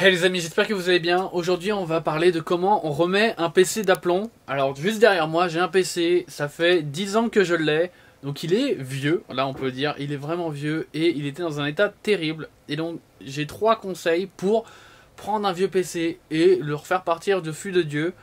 Hey les amis, j'espère que vous allez bien. Aujourd'hui on va parler de comment on remet un PC d'aplomb. Alors juste derrière moi j'ai un PC, ça fait 10 ans que je l'ai. Donc il est vieux, là on peut le dire, il est vraiment vieux et il était dans un état terrible. Et donc j'ai 3 conseils pour prendre un vieux PC et le refaire partir de fût de Dieu.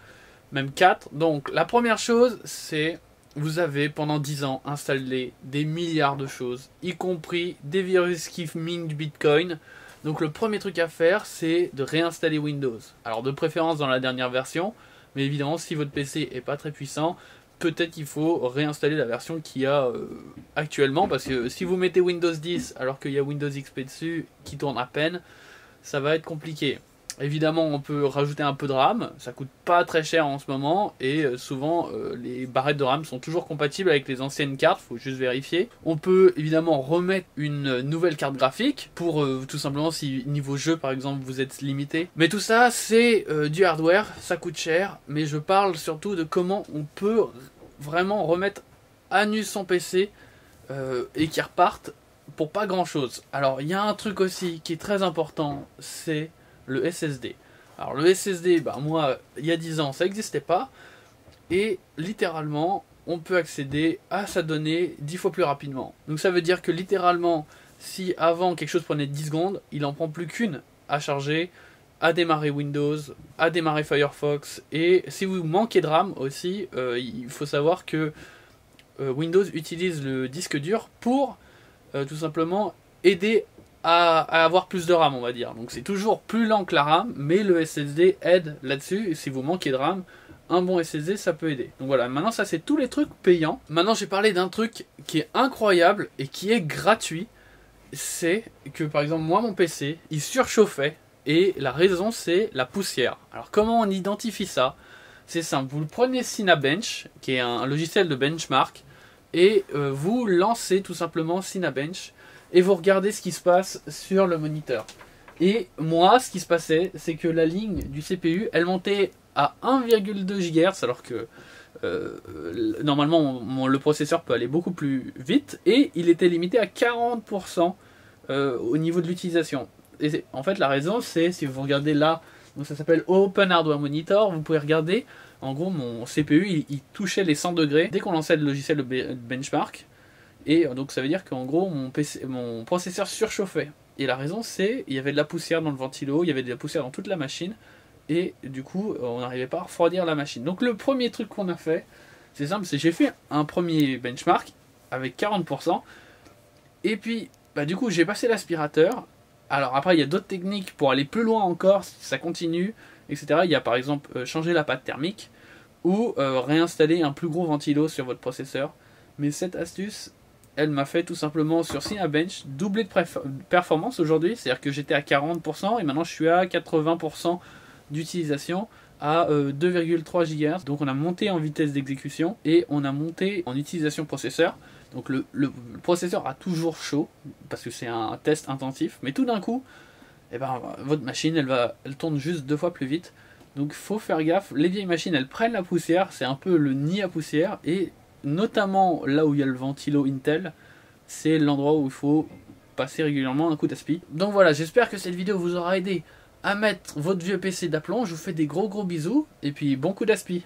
Même 4. Donc la première chose c'est, vous avez pendant 10 ans installé des milliards de choses, y compris des virus qui minent du Bitcoin. Donc le premier truc à faire, c'est de réinstaller Windows. Alors de préférence dans la dernière version, mais évidemment si votre PC est pas très puissant, peut-être qu'il faut réinstaller la version qu'il y a actuellement, parce que si vous mettez Windows 10 alors qu'il y a Windows XP dessus qui tourne à peine, ça va être compliqué. Évidemment, on peut rajouter un peu de RAM, ça coûte pas très cher en ce moment, et souvent les barrettes de RAM sont toujours compatibles avec les anciennes cartes, faut juste vérifier. On peut évidemment remettre une nouvelle carte graphique, pour tout simplement si niveau jeu par exemple vous êtes limité. Mais tout ça c'est du hardware, ça coûte cher, mais je parle surtout de comment on peut vraiment remettre à nu son PC et qu'il reparte pour pas grand chose. Alors il y a un truc aussi qui est très important, c'est le SSD. Alors le SSD, bah moi, il y a 10 ans, ça n'existait pas. Et littéralement, on peut accéder à sa donnée 10 fois plus rapidement. Donc ça veut dire que littéralement, si avant quelque chose prenait 10 secondes, il en prend plus qu'une à charger, à démarrer Windows, à démarrer Firefox. Et si vous manquez de RAM aussi, il faut savoir que Windows utilise le disque dur pour tout simplement aider à avoir plus de RAM, on va dire. Donc c'est toujours plus lent que la RAM, mais le SSD aide là-dessus. Et si vous manquez de RAM, un bon SSD ça peut aider. Donc voilà, maintenant ça c'est tous les trucs payants. Maintenant j'ai parlé d'un truc qui est incroyable et qui est gratuit. C'est que par exemple moi mon PC il surchauffait et la raison c'est la poussière. Alors comment on identifie ça? C'est simple, vous le prenez Cinebench qui est un logiciel de benchmark et vous lancez tout simplement Cinebench et vous regardez ce qui se passe sur le moniteur. Et moi, ce qui se passait, c'est que la ligne du CPU, elle montait à 1,2 GHz, alors que normalement le processeur peut aller beaucoup plus vite, et il était limité à 40% au niveau de l'utilisation. Et en fait, la raison, c'est si vous regardez là, donc ça s'appelle Open Hardware Monitor, vous pouvez regarder, en gros, mon CPU, il touchait les 100 degrés dès qu'on lançait le logiciel de benchmark. Et donc ça veut dire qu'en gros mon processeur surchauffait. Et la raison c'est il y avait de la poussière dans le ventilo, il y avait de la poussière dans toute la machine. Et du coup on n'arrivait pas à refroidir la machine. Donc le premier truc qu'on a fait, c'est simple, c'est j'ai fait un premier benchmark avec 40%. Et puis bah, du coup j'ai passé l'aspirateur. Alors après il y a d'autres techniques pour aller plus loin encore, si ça continue, etc. Il y a par exemple changer la pâte thermique ou réinstaller un plus gros ventilo sur votre processeur. Mais cette astuce, elle m'a fait tout simplement sur Cinebench doubler de performance aujourd'hui, c'est-à-dire que j'étais à 40% et maintenant je suis à 80% d'utilisation à 2,3 GHz. Donc on a monté en vitesse d'exécution et on a monté en utilisation processeur. Donc le processeur a toujours chaud parce que c'est un test intensif, mais tout d'un coup, eh ben, votre machine elle tourne juste 2 fois plus vite. Donc faut faire gaffe, les vieilles machines elles prennent la poussière, c'est un peu le nid à poussière, et notamment là où il y a le ventilo Intel, c'est l'endroit où il faut passer régulièrement un coup d'aspi. Donc voilà, j'espère que cette vidéo vous aura aidé à mettre votre vieux PC d'aplomb. Je vous fais des gros bisous et puis bon coup d'aspi.